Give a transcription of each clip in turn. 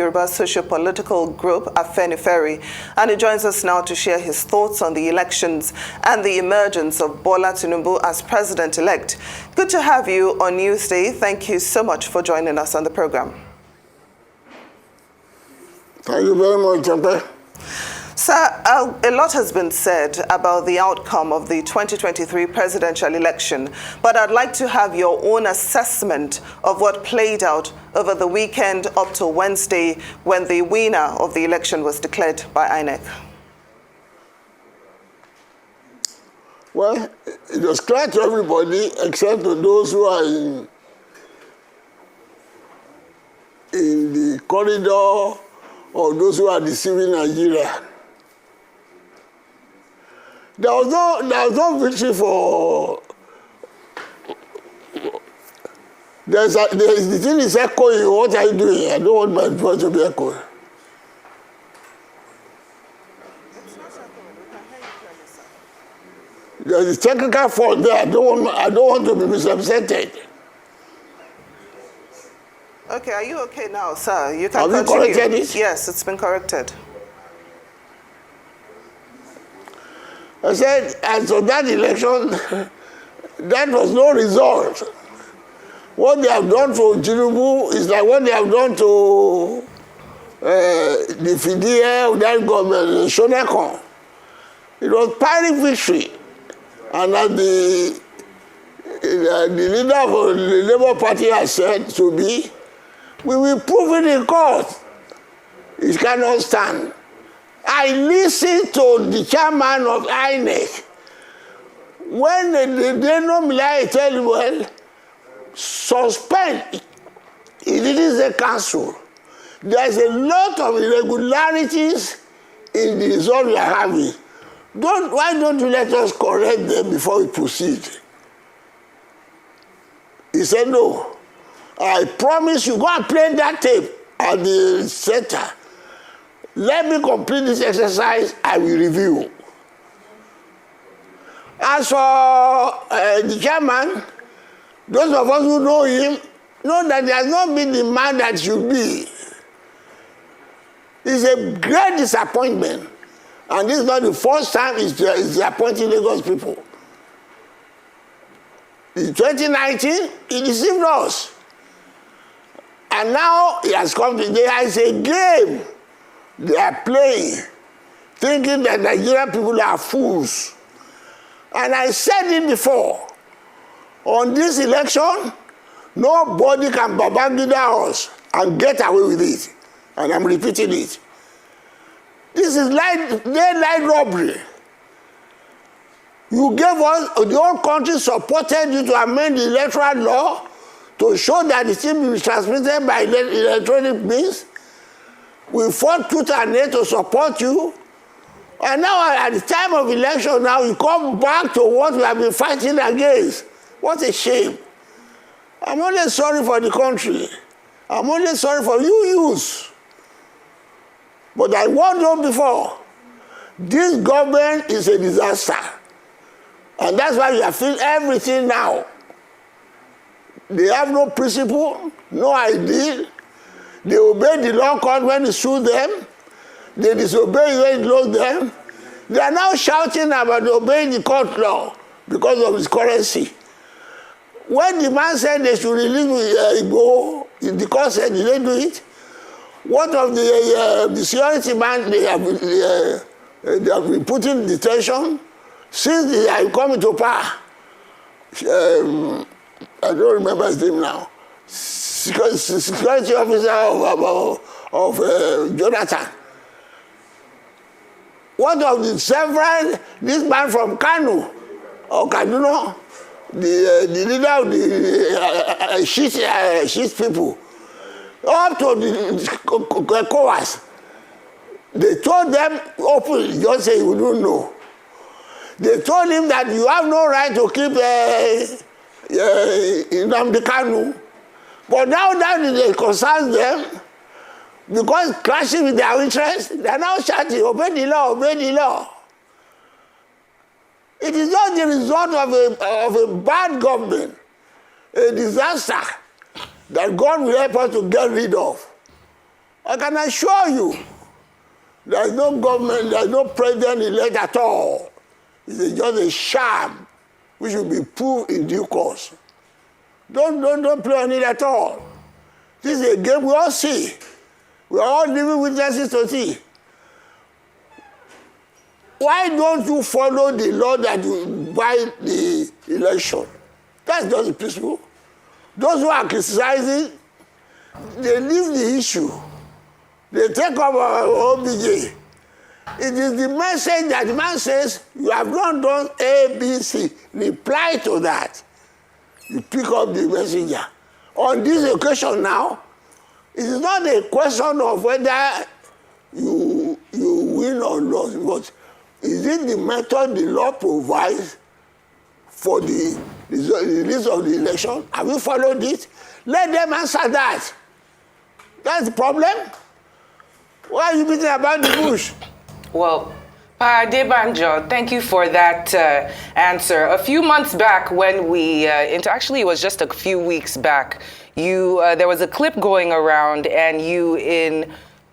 Yoruba socio-political group, Afenifere, and he joins us now to share his thoughts on the elections and the emergence of Bola Tinubu as president-elect. Good to have you on Newsday. Thank you so much for joining us on the program. Thank you very much, Jante. Sir, a lot has been said about the outcome of the 2023 presidential election, but I'd like to have your own assessment of what played out over the weekend up to Wednesday when the winner of the election was declared by INEC. Well, it was clear to everybody except to those who are in the corridor or those who are deceiving Nigeria. There was no victory for. The thing is echoing. What are you doing? I don't want my voice to be echoing. There's a technical fault there. I don't want to be misrepresented. Okay, are you okay now, sir? You can continue. Have you corrected it? Yes, it's been corrected. I said, and so that election, that was no result. What they have done for Tinubu is like what they have done to the FIDIE, that government, Shonekon. It was Pyrrhic victory. And as the leader of the Labour Party has said to me, we will prove it in court. It cannot stand. I listened to the chairman of INEC. When they normally tell you, well, suspend. He didn't say cancel. There's a lot of irregularities in the result we are having. Why don't you let us correct them before we proceed? He said, no. I promise you, go and play that tape at the center. Let me complete this exercise, I will review. As for the chairman, those of us who know him know that he has not been the man that should be. It's a great disappointment. And this is not the first time he's disappointing Lagos people. In 2019, he deceived us. And now he has come to, there is a game they are playing, thinking that Nigerian people are fools. And I said it before, on this election, nobody can Babangida us and get away with it. And I'm repeating it. This is like daylight robbery. You gave us, the whole country supported you to amend the electoral law to show that the thing will be transmitted by electronic means. We fought tooth and nail to support you. And now at the time of election now, you come back to what we have been fighting against. What a shame. I'm only sorry for the country. I'm only sorry for you youths. But I warned you before, this government is a disaster. And that's why we are feeling everything now. They have no principle, no idea. They obey the law court when it suits them. They disobey when it loads them. They are now shouting about obeying the court law because of its currency. When the man said they should release Igbo, the court said, did they do it? What of the security man they have been put in detention since they are coming to power? I don't remember his name now. Security officer of Jonathan. What of the several, this man from Kano or Kaduna, the leader of the Shit people, up to the COAS, they told them openly, just say you don't know. They told him that you have no right to keep Nnamdi Kanu. But now that it concerns them, because clashing with their interests, they are now shouting, obey the law, obey the law. It is not the result of a bad government, a disaster that God will help us to get rid of. I can assure you, there is no government, there is no president-elect at all. It's just a sham, which will be proved in due course. Don't play on it at all. This is a game we all see. We are all living witnesses to see. Why don't you follow the law that you buy the election? That's just the principle. Those who are criticizing, they leave the issue. They take up our OBJ. It is the message that the man says, you have not done A, B, C. Reply to that. You pick up the messenger. On this occasion now, it is not a question of whether you win or lose, but is it the method the law provides for the release of the election? Have you followed it? Let them answer that. That's the problem. Why are you beating about the bush? Well, Adebanjo, thank you for that answer. A few months back when we, actually it was just a few weeks back, there was a clip going around and you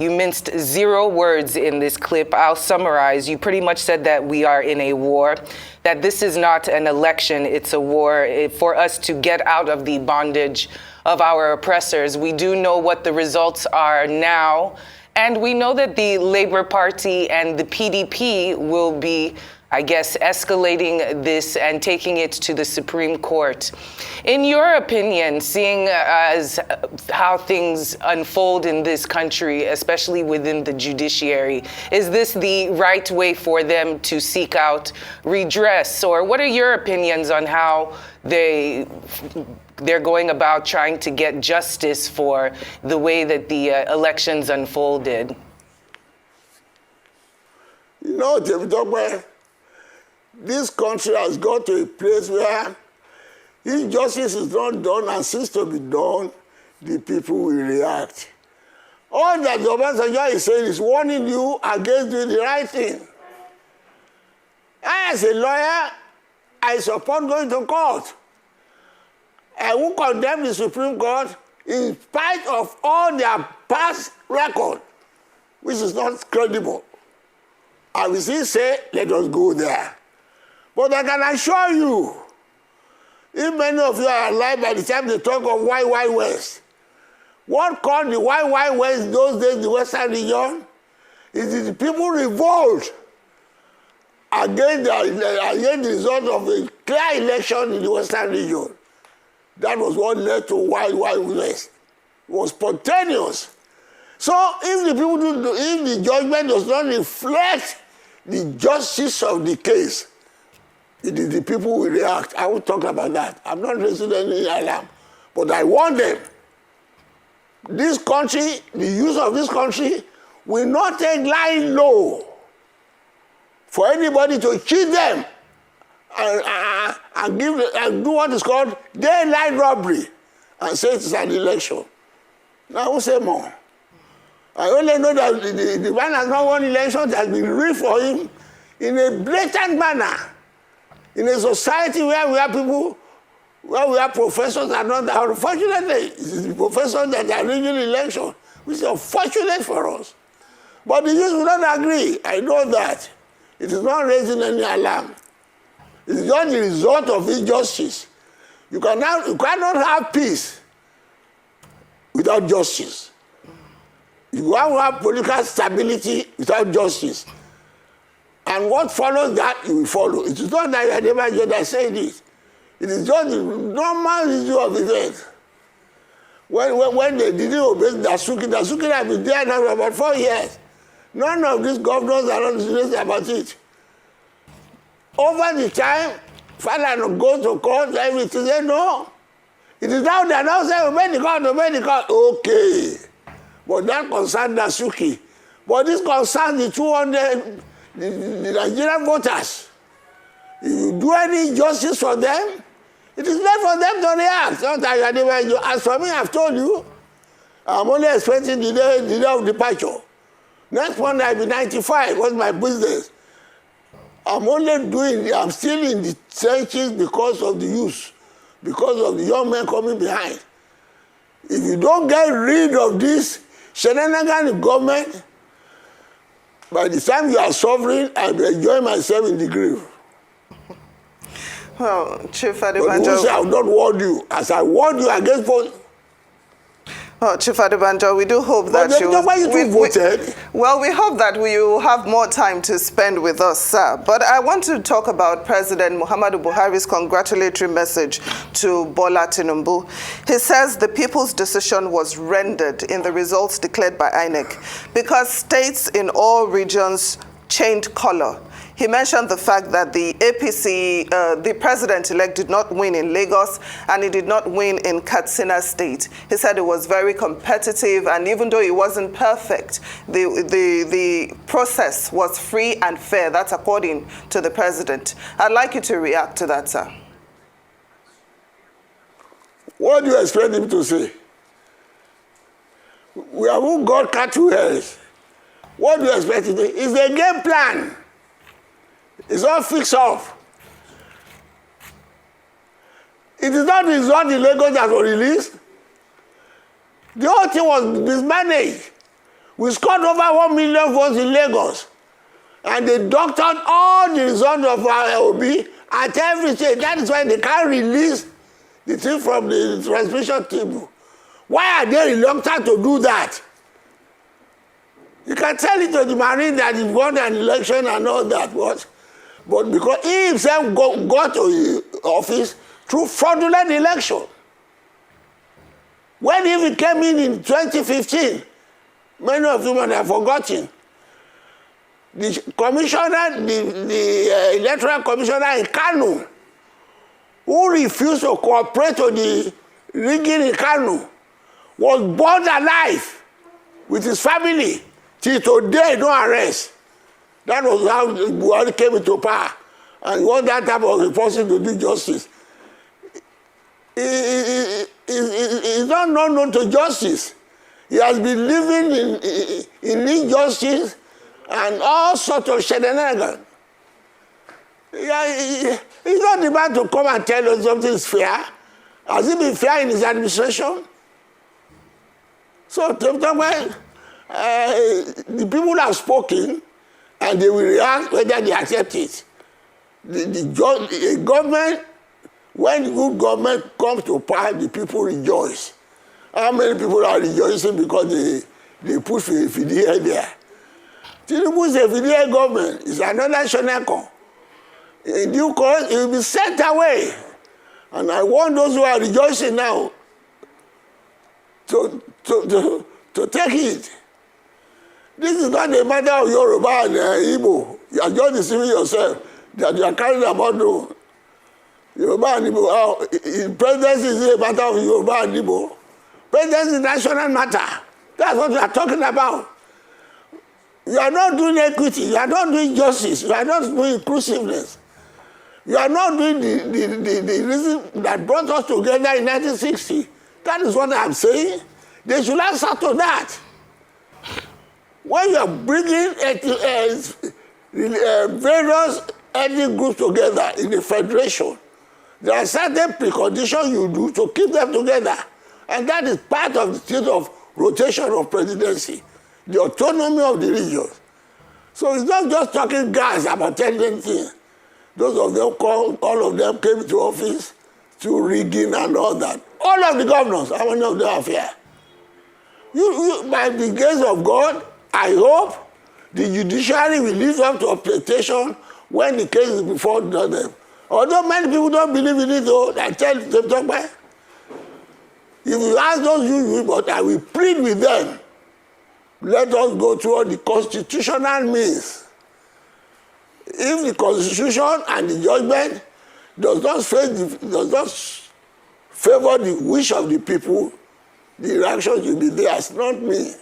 minced 0 words in this clip. I'll summarize. You pretty much said that we are in a war, that this is not an election, it's a war for us to get out of the bondage of our oppressors. We do know what the results are now. And we know that the Labour Party and the PDP will be, I guess, escalating this and taking it to the Supreme Court. In your opinion, seeing as how things unfold in this country, especially within the judiciary, is this the right way for them to seek out redress? Or what are your opinions on how they're going about trying to get justice for the way that the elections unfolded? You know, David, this country has got to a place where if justice is not done and seems to be done, the people will react. All that Adebanjo is saying is warning you against doing the right thing. As a lawyer, I support going to court. I will condemn the Supreme Court in spite of all their past record, which is not credible. I will still say, let us go there. But I can assure you, if many of you are alive by the time they talk of Wild West, what caused the Wild West those days, the Western region, is the people revolt against the result of a clear election in the Western region. That was what led to Wild West. It was spontaneous. So if the judgment does not reflect the justice of the case, it is the people who will react. I will talk about that. I'm not raising any alarm, but I warn them. This country, the youth of this country, will not take lying low for anybody to cheat them and do what is called daylight robbery and say it's an election. Now, I will say more. I only know that the man has not won election that has been rigged for him in a blatant manner. In a society where we have people, where we have professors that are not, unfortunately, it's the professors that are rigging election, which is unfortunate for us. But the youth will not agree. I know that. It is not raising any alarm. It is just the result of injustice. You cannot have peace without justice. You cannot have political stability without justice. And what follows that, you will follow. It is not that Adebanjo that said it. It is just the normal issue of events. When they didn't obey Dasuki has been there now for about 4 years. None of these governors are not serious about it. Over the time, Falana goes to court, everything, they know. It is now they now say, obey the court. Okay. But that concerns Dasuki. But this concerns the 200, the Nigerian voters. If you do any justice for them, it is left for them to react. Not that as for me, I've told you, I'm only expecting the day of departure. Next month I'll be 95. What's my business? I'm still in the trenches because of the youth, because of the young men coming behind. If you don't get rid of this Shenanigan government, by the time you are suffering, I will enjoy myself in the grave. Well, Chief But Adebanjo, you say I will not warn you, as I warned you against both. well, Chief Adebanjo, we do hope that voted. Well, we hope that we will have more time to spend with us, sir. But I want to talk about President Muhammadu Buhari's congratulatory message to Bola Tinubu. He says the people's decision was rendered in the results declared by INEC because states in all regions changed color. He mentioned the fact that the APC, the president-elect, did not win in Lagos and he did not win in Katsina State. He said it was very competitive, and even though it wasn't perfect, the process was free and fair. That's according to the president. I'd like you to react to that, sir. What do you expect him to say? We haven't got cattle heads. What do you expect him to say? It's a game plan. It's all fixed off. It is not the result in Lagos that was released. The whole thing was mismanaged. We scored over 1 million votes in Lagos. And they doctored all the results of our OB at every stage. That is why they can't release the thing from the transmission table. Why are they reluctant to do that? You can tell it to the Marine that he won an election and all that, but because he himself got to office through fraudulent election. When he came in 2015, many of you might have forgotten, the commissioner, the electoral commissioner in Kano, who refused to cooperate to the rigging in Kano, was burned alive with his family. Till today, no arrest. That was how Buhari came into power. And he want that type of a person to do justice. He's not known to justice. He has been living in injustice and all sorts of shenanigans. He's not the man to come and tell us something is fair. Has he been fair in his administration? So, the people have spoken, and they will react whether they accept it. The government, when good government comes to power, the people rejoice. How many people are rejoicing because they put Fidie there? Tinubu is a Fidie government. It's another Shoneko. In due course, it will be sent away. And I want those who are rejoicing now to take it. This is not a matter of Yoruba and Igbo. You are just deceiving yourself that you are carrying about no Yoruba and Igbo. Presidency is a matter of Yoruba and Igbo. Presidency is national matter. That's what we are talking about. You are not doing equity. You are not doing justice. You are not doing inclusiveness. You are not doing the reason that brought us together in 1960. That is what I am saying. They should answer to that. When you are bringing various ethnic groups together in a federation, there are certain preconditions you do to keep them together. And that is part of the state of rotation of presidency, the autonomy of the regions. So it's not just talking guys about anything. Those of them, all of them came to office through rigging and all that. All of the governors, how many of them are fair? By the grace of God, I hope the judiciary will live up to expectation when the case is before them. Although many people don't believe in it, though, I tell them, if you ask those you, but I will plead with them, let us go through all the constitutional means. If the constitution and the judgment does not favor the wish of the people, the reaction should be there. It's not me.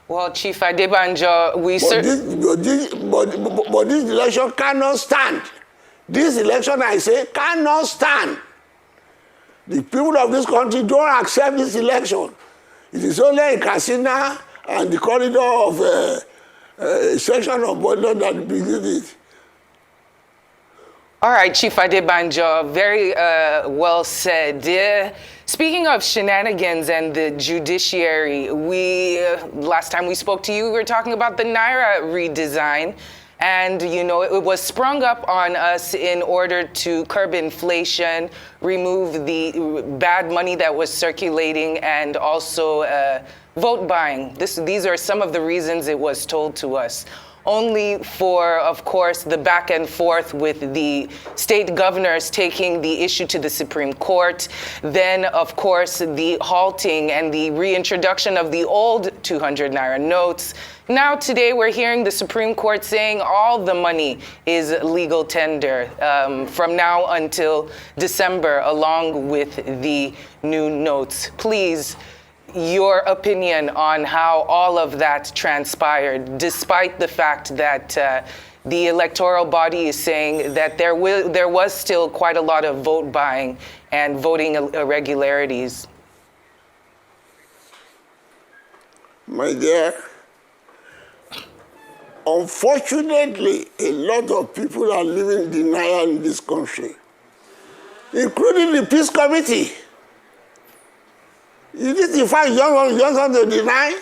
Well, Chief Adebanjo, but this election cannot stand. This election, I say, cannot stand. The people of this country don't accept this election. It is only in Katsina and the corridor of a section of border that begins it. All right, Chief Adebanjo, very well said. Speaking of shenanigans and the judiciary, last time we spoke to you, we were talking about the Naira redesign. And, you know, it was sprung up on us in order to curb inflation, remove the bad money that was circulating, and also vote buying. These are some of the reasons it was told to us. Only for, of course, the back and forth with the state governors taking the issue to the Supreme Court. Then, of course, the halting and the reintroduction of the old 200 Naira notes. Now, today, we're hearing the Supreme Court saying all the money is legal tender from now until December, along with the new notes. Please, your opinion on how all of that transpired, despite the fact that the electoral body is saying that there was still quite a lot of vote buying and voting irregularities. My dear, unfortunately, a lot of people are living in denial in this country, including the Peace Committee. You need to find Johnson to deny.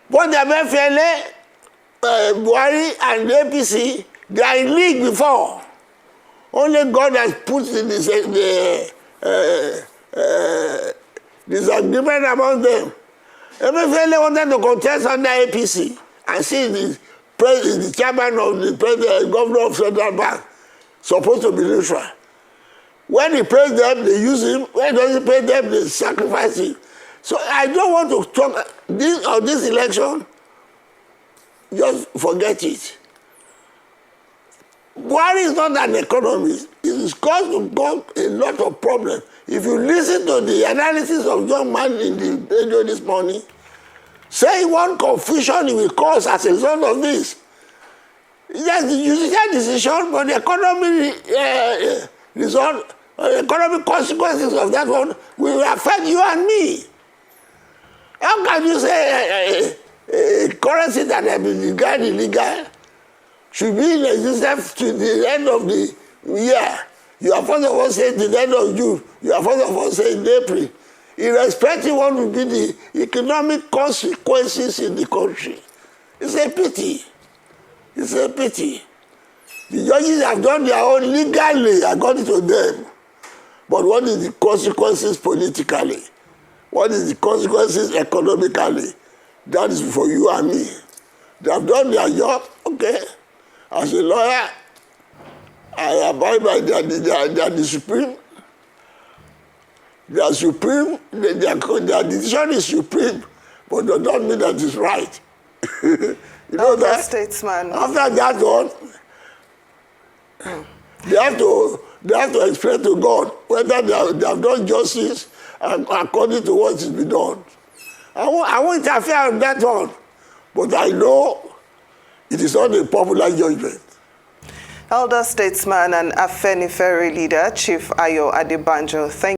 But the MFLA, Buhari, and the APC, they are in league before. Only God has put the disagreement among them. MFLA wanted to contest under APC and see the chairman of the governor of Central Bank supposed to be neutral. When he prays them, they use him. When he doesn't pray them, they sacrifice him. So I don't want to talk on this election. Just forget it. Buhari is not an economist. It is caused to cause a lot of problems. If you listen to the analysis of young man in the radio this morning, say one confusion he will cause as a result of this. Yes, the judicial decision, but the economy result. Economic consequences of that one will affect you and me. How can you say a currency that has been declared illegal should be in existence to the end of the year? You are first of all saying to the end of June. You are first of all saying April. Irrespective of what will be the economic consequences in the country. It's a pity. It's a pity. The judges have done their own legally according to them. But what is the consequences politically? What is the consequences economically? That is for you and me. They have done their job, okay. As a lawyer, I abide by their supreme. Their supreme, their decision is supreme, but does not mean that it's right. You know that? Statesman. After that one, they have to explain to God whether they have done justice according to what is been done. I won't interfere on that one, but I know it is not a popular judgment. Elder statesman and Afenifere leader, Chief Ayo Adebanjo, thank you.